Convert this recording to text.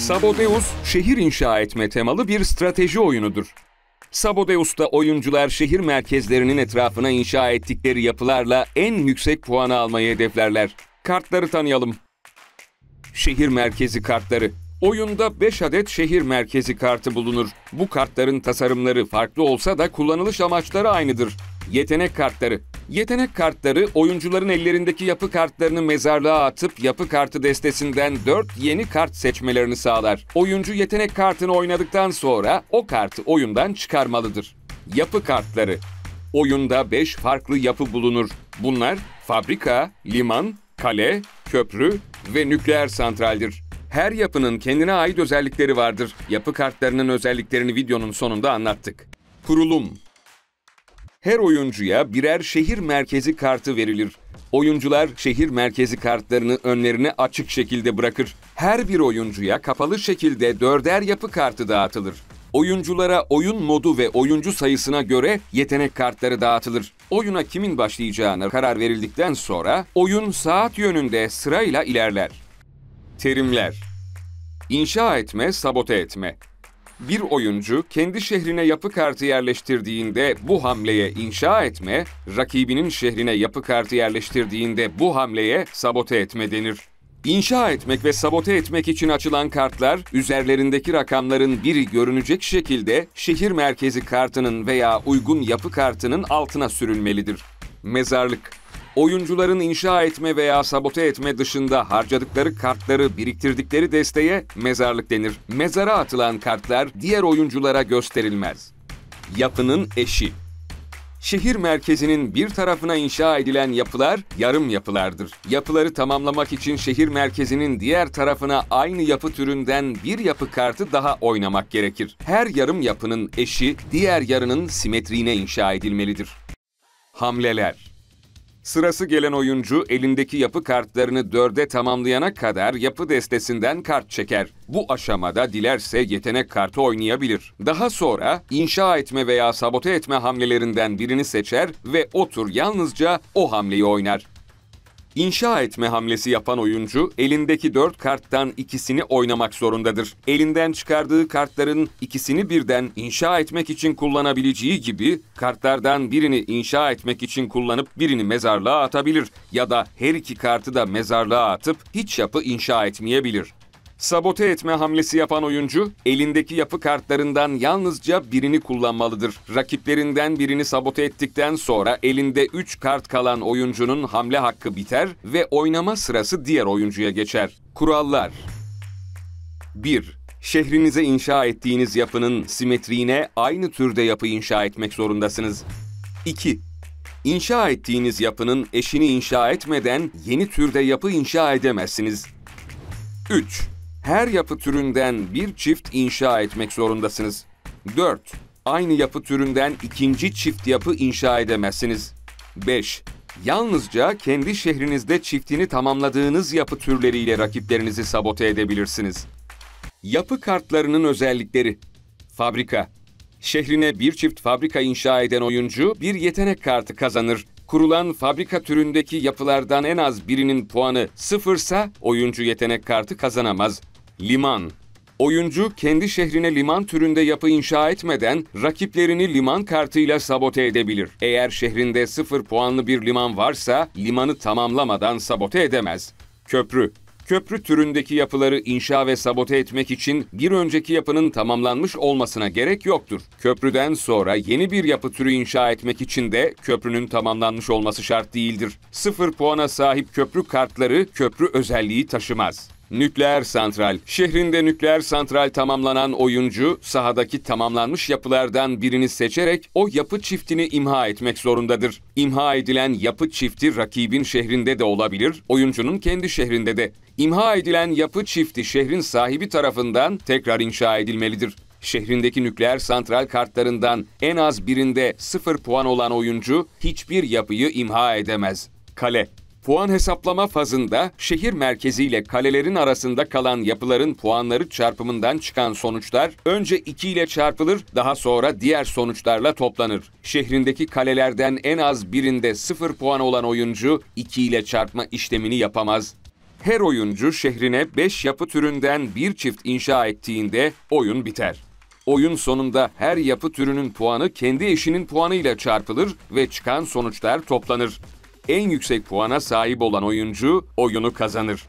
Sabodeus, şehir inşa etme temalı bir strateji oyunudur. Sabodeus'ta oyuncular şehir merkezlerinin etrafına inşa ettikleri yapılarla en yüksek puanı almayı hedeflerler. Kartları tanıyalım. Şehir merkezi kartları. Oyunda 5 adet şehir merkezi kartı bulunur. Bu kartların tasarımları farklı olsa da kullanılış amaçları aynıdır. Yetenek kartları. Yetenek kartları, oyuncuların ellerindeki yapı kartlarını mezarlığa atıp yapı kartı destesinden 4 yeni kart seçmelerini sağlar. Oyuncu yetenek kartını oynadıktan sonra o kartı oyundan çıkarmalıdır. Yapı kartları. Oyunda 5 farklı yapı bulunur. Bunlar fabrika, liman, kale, köprü ve nükleer santraldir. Her yapının kendine ait özellikleri vardır. Yapı kartlarının özelliklerini videonun sonunda anlattık. Kurulum. Her oyuncuya birer şehir merkezi kartı verilir. Oyuncular şehir merkezi kartlarını önlerine açık şekilde bırakır. Her bir oyuncuya kapalı şekilde 4'er yapı kartı dağıtılır. Oyunculara oyun modu ve oyuncu sayısına göre yetenek kartları dağıtılır. Oyuna kimin başlayacağına karar verildikten sonra oyun saat yönünde sırayla ilerler. Terimler: İnşa etme, sabote etme. Bir oyuncu kendi şehrine yapı kartı yerleştirdiğinde bu hamleye inşa etme, rakibinin şehrine yapı kartı yerleştirdiğinde bu hamleye sabote etme denir. İnşa etmek ve sabote etmek için açılan kartlar, üzerlerindeki rakamların biri görünecek şekilde şehir merkezi kartının veya uygun yapı kartının altına sürülmelidir. Mezarlık. Oyuncuların inşa etme veya sabote etme dışında harcadıkları kartları biriktirdikleri desteye mezarlık denir. Mezara atılan kartlar diğer oyunculara gösterilmez. Yapının eşi. Şehir merkezinin bir tarafına inşa edilen yapılar yarım yapılardır. Yapıları tamamlamak için şehir merkezinin diğer tarafına aynı yapı türünden bir yapı kartı daha oynamak gerekir. Her yarım yapının eşi diğer yarının simetriğine inşa edilmelidir. Hamleler. Sırası gelen oyuncu elindeki yapı kartlarını 4'e tamamlayana kadar yapı destesinden kart çeker. Bu aşamada dilerse yetenek kartı oynayabilir. Daha sonra inşa etme veya sabote etme hamlelerinden birini seçer ve o tur yalnızca o hamleyi oynar. İnşa etme hamlesi yapan oyuncu elindeki 4 karttan ikisini oynamak zorundadır. Elinden çıkardığı kartların ikisini birden inşa etmek için kullanabileceği gibi kartlardan birini inşa etmek için kullanıp birini mezarlığa atabilir ya da her iki kartı da mezarlığa atıp hiç yapı inşa etmeyebilir. Sabote etme hamlesi yapan oyuncu, elindeki yapı kartlarından yalnızca birini kullanmalıdır. Rakiplerinden birini sabote ettikten sonra elinde 3 kart kalan oyuncunun hamle hakkı biter ve oynama sırası diğer oyuncuya geçer. Kurallar: 1. Şehrinize inşa ettiğiniz yapının simetriğine aynı türde yapı inşa etmek zorundasınız. 2. İnşa ettiğiniz yapının eşini inşa etmeden yeni türde yapı inşa edemezsiniz. 3. Her yapı türünden bir çift inşa etmek zorundasınız. 4. Aynı yapı türünden ikinci çift yapı inşa edemezsiniz. 5. Yalnızca kendi şehrinizde çiftini tamamladığınız yapı türleriyle rakiplerinizi sabote edebilirsiniz. Yapı kartlarının özellikleri. Fabrika. Şehrine bir çift fabrika inşa eden oyuncu bir yetenek kartı kazanır. Kurulan fabrika türündeki yapılardan en az birinin puanı 0'sa oyuncu yetenek kartı kazanamaz. Liman. Oyuncu kendi şehrine liman türünde yapı inşa etmeden rakiplerini liman kartıyla sabote edebilir. Eğer şehrinde 0 puanlı bir liman varsa limanı tamamlamadan sabote edemez. Köprü. Köprü türündeki yapıları inşa ve sabote etmek için bir önceki yapının tamamlanmış olmasına gerek yoktur. Köprüden sonra yeni bir yapı türü inşa etmek için de köprünün tamamlanmış olması şart değildir. 0 puana sahip köprü kartları köprü özelliği taşımaz. Nükleer santral. Şehrinde nükleer santral tamamlanan oyuncu sahadaki tamamlanmış yapılardan birini seçerek o yapı çiftini imha etmek zorundadır. İmha edilen yapı çifti rakibin şehrinde de olabilir, oyuncunun kendi şehrinde de. İmha edilen yapı çifti şehrin sahibi tarafından tekrar inşa edilmelidir. Şehrindeki nükleer santral kartlarından en az birinde 0 puan olan oyuncu hiçbir yapıyı imha edemez. Kale. Puan hesaplama fazında şehir merkeziyle kalelerin arasında kalan yapıların puanları çarpımından çıkan sonuçlar önce 2 ile çarpılır, daha sonra diğer sonuçlarla toplanır. Şehrindeki kalelerden en az birinde 0 puan olan oyuncu 2 ile çarpma işlemini yapamaz. Her oyuncu şehrine 5 yapı türünden bir çift inşa ettiğinde oyun biter. Oyun sonunda her yapı türünün puanı kendi eşinin puanıyla çarpılır ve çıkan sonuçlar toplanır. En yüksek puana sahip olan oyuncu oyunu kazanır.